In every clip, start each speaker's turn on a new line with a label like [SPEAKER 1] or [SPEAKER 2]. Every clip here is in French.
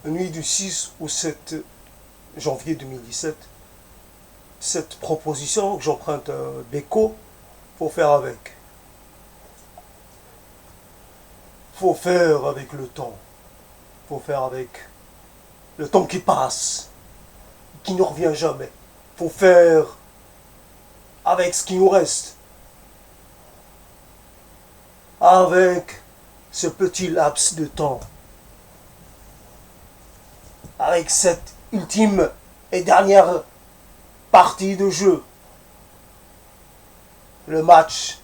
[SPEAKER 1] nuit du 6 au 7 janvier 2017, cette proposition que j'emprunte à Beko, faut faire avec. Faut faire avec le temps. Faut faire avec le temps qui passe, qui ne revient jamais. Faut faire avec ce qui nous reste. Avec ce petit laps de temps. Avec cette ultime et dernière partie de jeu. Le match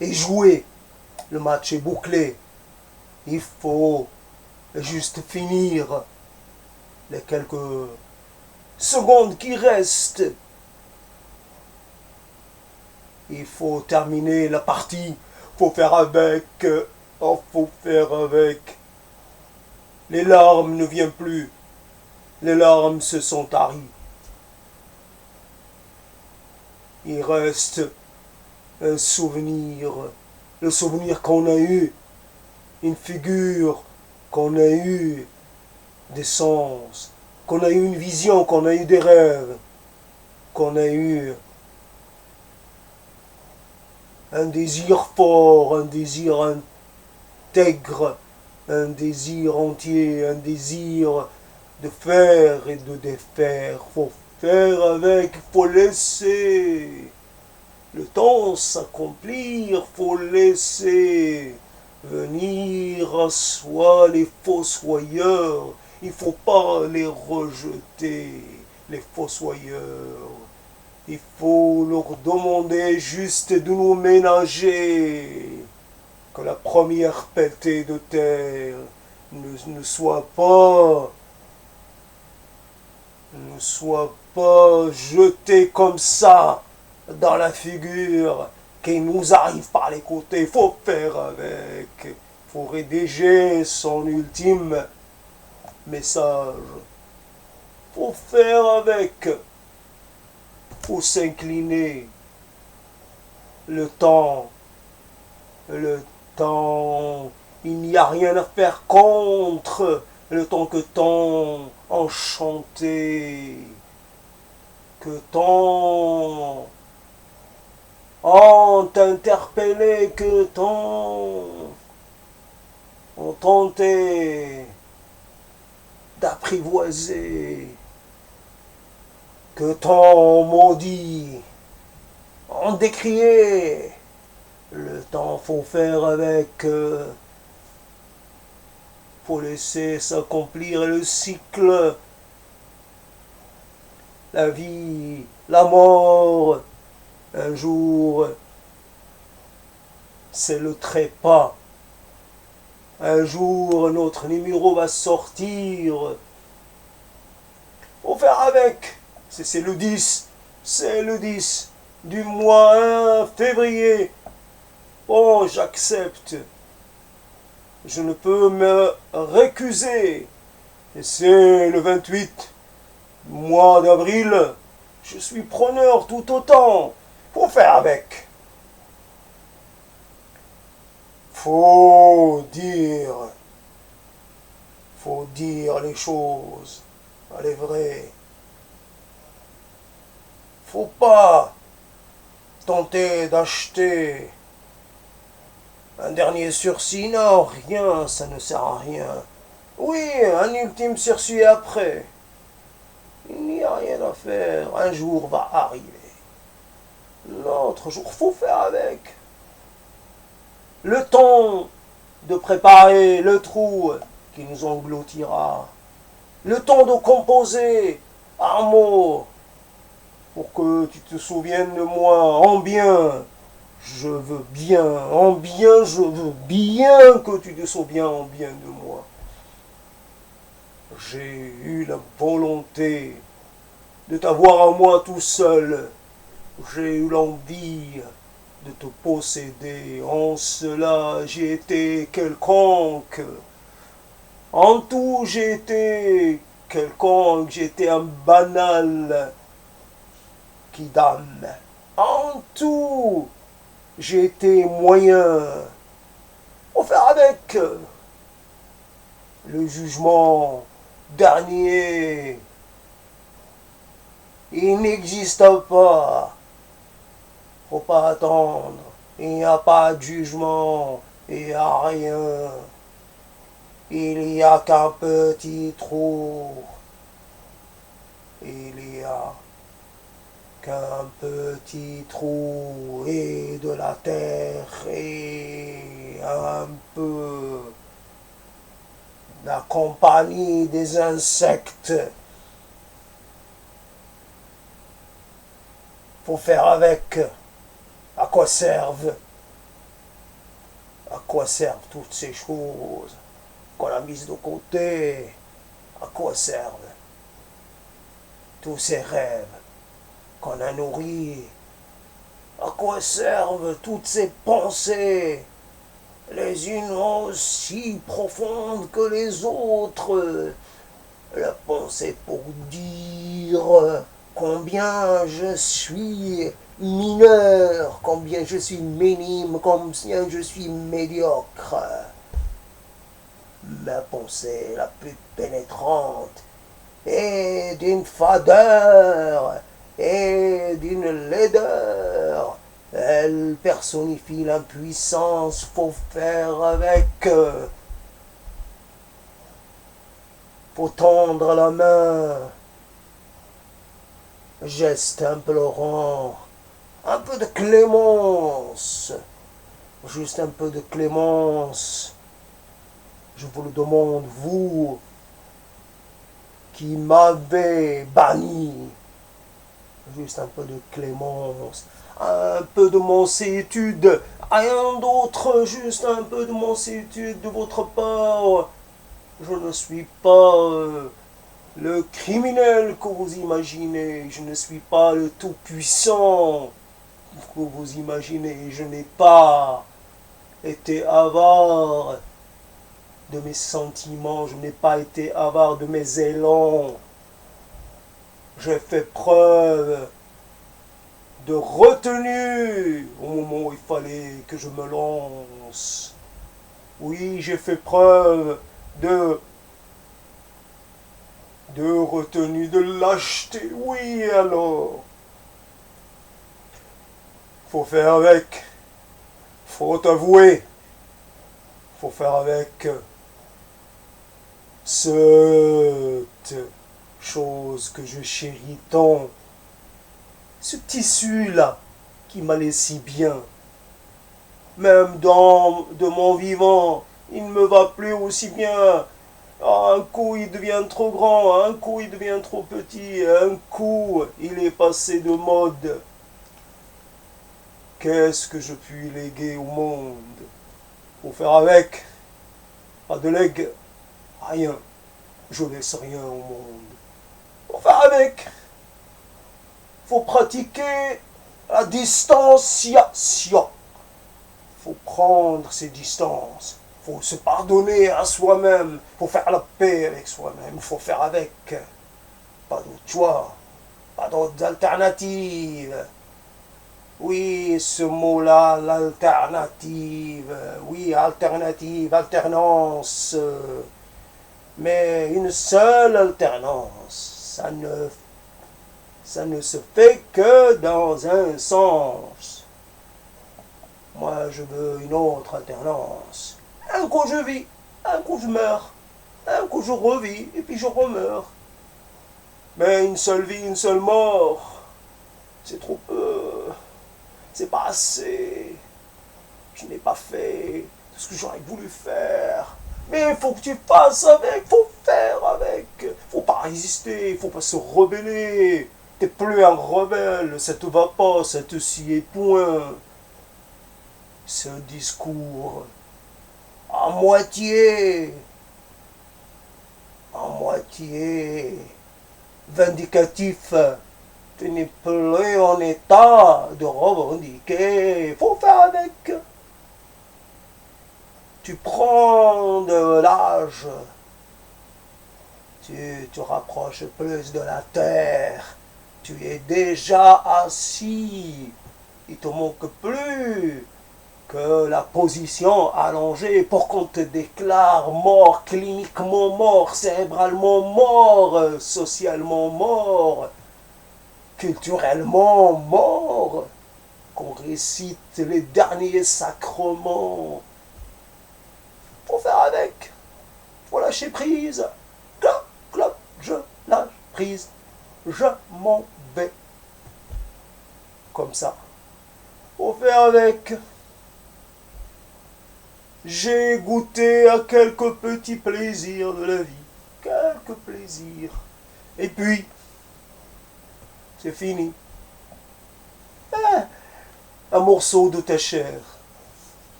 [SPEAKER 1] est joué. Le match est bouclé. Il faut juste finir les quelques secondes qui restent. Il faut terminer la partie. Faut faire avec. Faut faire avec. Les larmes ne viennent plus. Les larmes se sont taries. Il reste un souvenir. Le souvenir qu'on a eu. Une figure qu'on a eu. Des sens. Qu'on a eu une vision. Qu'on a eu des rêves. Qu'on a eu un désir fort. Un désir intègre. Un désir entier. Un désir de faire et de défaire. Faut faire avec, faut laisser le temps s'accomplir, faut laisser venir à soi les fossoyeurs. Il faut pas les rejeter, les fossoyeurs. Il faut leur demander juste de nous ménager. Que la première pelletée de terre ne soit pas jeté comme ça dans la figure qui nous arrive par les côtés. Il faut faire avec. Il faut rédiger son ultime message. Il faut faire avec. Il faut s'incliner. Le temps, il n'y a rien à faire contre. Le temps que tant enchanté, que tant ont interpellé, que tant ont tenté d'apprivoiser, que tant ont maudit, ont décrié. Le temps faut faire avec. Faut laisser s'accomplir le cycle. La vie, la mort. Un jour, c'est le trépas. Un jour, notre numéro va sortir. Faut faire avec. C'est le 10. C'est le 10 du mois 1 février. Oh, j'accepte. Je ne peux me récuser. Et c'est le 28 mois d'avril. Je suis preneur tout autant. Faut faire avec. Faut dire les choses. Les vraies. Faut pas tenter d'acheter un dernier sursis. Non, rien, ça ne sert à rien. Oui, un ultime sursis après. Il n'y a rien à faire. Un jour va arriver. L'autre jour, faut faire avec. Le temps de préparer le trou qui nous engloutira. Le temps de composer un mot pour que tu te souviennes de moi en bien. Je veux bien, en bien, je veux bien que tu te souviens en bien de moi. J'ai eu la volonté de t'avoir à moi tout seul. J'ai eu l'envie de te posséder. En cela, j'ai été quelconque. En tout, j'ai été quelconque. J'étais un banal qui damne. En tout, j'ai été moyen. Faut faire avec le jugement dernier. Il n'existe pas. Faut pas attendre. Il n'y a pas de jugement. Il n'y a rien. Il n'y a qu'un petit trou. Il n'y a qu'un petit trou et de la terre et un peu la compagnie des insectes. Faut faire avec. À quoi servent? À quoi servent toutes ces choses qu'on a mises de côté? À quoi servent tous ces rêves qu'on a nourris? À quoi servent toutes ces pensées, les unes aussi profondes que les autres? La pensée pour dire combien je suis mineur, combien je suis minime, combien je suis médiocre. Ma pensée la plus pénétrante est d'une fadeur et d'une laideur. Elle personnifie l'impuissance, faut faire avec. Faut tendre la main. Geste implorant. Un peu de clémence. Juste un peu de clémence. Je vous le demande, vous qui m'avez banni. Juste un peu de clémence. Un peu de mansuétude. Rien d'autre. Juste un peu de mansuétude de votre part. Je ne suis pas le criminel que vous imaginez. Je ne suis pas le tout-puissant que vous imaginez. Je n'ai pas été avare de mes sentiments. Je n'ai pas été avare de mes élans. J'ai fait preuve de retenue au moment où il fallait que je me lance. Oui, j'ai fait preuve de retenue, de lâcheté. Oui, alors. Faut faire avec. Faut avouer. Faut faire avec cette chose que je chéris tant. Ce tissu-là qui m'allait si bien. Même de mon vivant, il ne me va plus aussi bien. Un coup il devient trop grand, un coup il devient trop petit, un coup il est passé de mode. Qu'est-ce que je puis léguer au monde? Faut faire avec. Pas de legs, rien. Je laisse rien au monde. Faut faire avec. Faut pratiquer la distanciation. Faut prendre ses distances. Faut se pardonner à soi-même. Faut faire la paix avec soi-même. Faut faire avec. Pas d'autre choix. Pas d'autres alternatives. Oui, ce mot-là, l'alternative. Oui, alternative, alternance. Mais une seule alternance. Ça ne se fait que dans un sens. Moi, je veux une autre alternance. Un coup je vis, un coup je meurs, un coup je revis, et puis je remeurs. Mais une seule vie, une seule mort, c'est trop peu. C'est pas assez. Je n'ai pas fait tout ce que j'aurais voulu faire. Mais il faut que tu fasses avec, faut faire avec. Faut pas résister, faut pas se rebeller. T'es plus un rebelle, ça te va pas, ça te sied point. Ce discours à moitié vindicatif. Tu n'es plus en état de revendiquer. Faut faire avec. Tu prends de l'âge. Tu te rapproches plus de la terre. Tu es déjà assis. Il te manque plus que la position allongée pour qu'on te déclare mort, cliniquement mort, cérébralement mort, socialement mort, culturellement mort, qu'on récite les derniers sacrements. Faut faire avec, faut lâcher prise. Clop, clop, je lâche prise, je m'en vais. Comme ça, faut faire avec. J'ai goûté à quelques petits plaisirs de la vie. Quelques plaisirs. Et puis, c'est fini. Ah, un morceau de ta chair.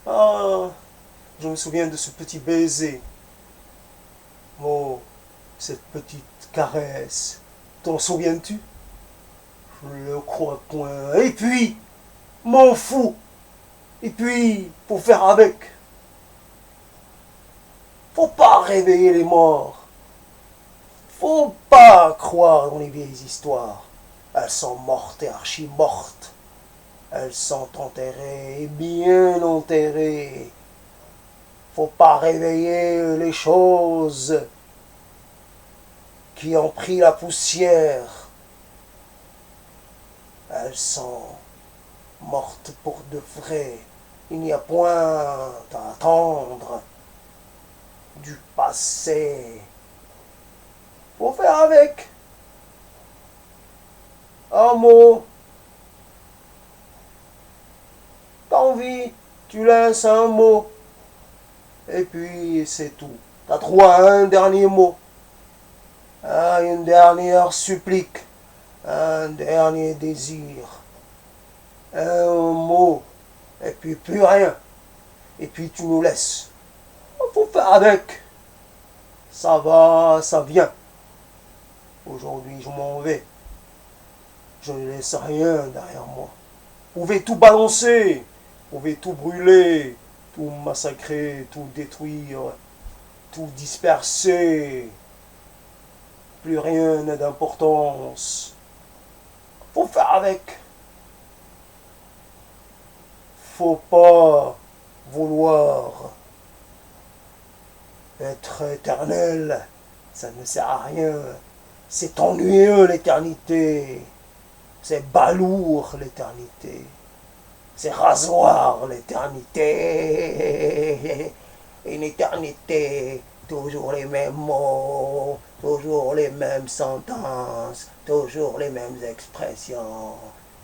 [SPEAKER 1] Ah, je me souviens de ce petit baiser. Oh, cette petite caresse. T'en souviens-tu? Je le crois point. Et puis, m'en fous. Et puis, faut faire avec. Faut pas réveiller les morts. Faut pas croire dans les vieilles histoires. Elles sont mortes et archi-mortes. Elles sont enterrées et bien enterrées. Faut pas réveiller les choses qui ont pris la poussière. Elles sont mortes pour de vrai. Il n'y a point à attendre du passé. Faut faire avec. Un mot. T'as envie, tu laisses un mot. Et puis c'est tout. T'as droit à un dernier mot. À une dernière supplique. Un dernier désir. Un mot. Et puis plus rien. Et puis tu nous laisses. Faut faire avec. Ça va, ça vient. Aujourd'hui, je m'en vais. Je ne laisse rien derrière moi. Vous pouvez tout balancer. Vous pouvez tout brûler. Tout massacrer. Tout détruire. Tout disperser. Plus rien n'a d'importance. Faut faire avec. Faut pas vouloir être éternel. Ça ne sert à rien. C'est ennuyeux l'éternité. C'est balourd l'éternité. C'est rasoir l'éternité. Une éternité, toujours les mêmes mots, toujours les mêmes sentences, toujours les mêmes expressions.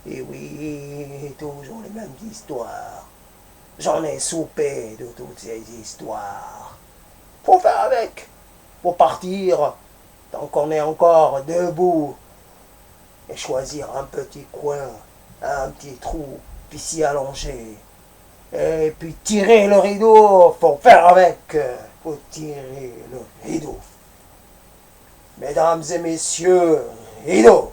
[SPEAKER 1] Et oui, toujours les mêmes histoires. J'en ai soupé de toutes ces histoires. Faut faire avec. Faut partir tant qu'on est encore debout. Et choisir un petit coin, un petit trou, puis s'y allonger. Et puis tirer le rideau. Faut faire avec. Faut tirer le rideau. Mesdames et messieurs, rideau.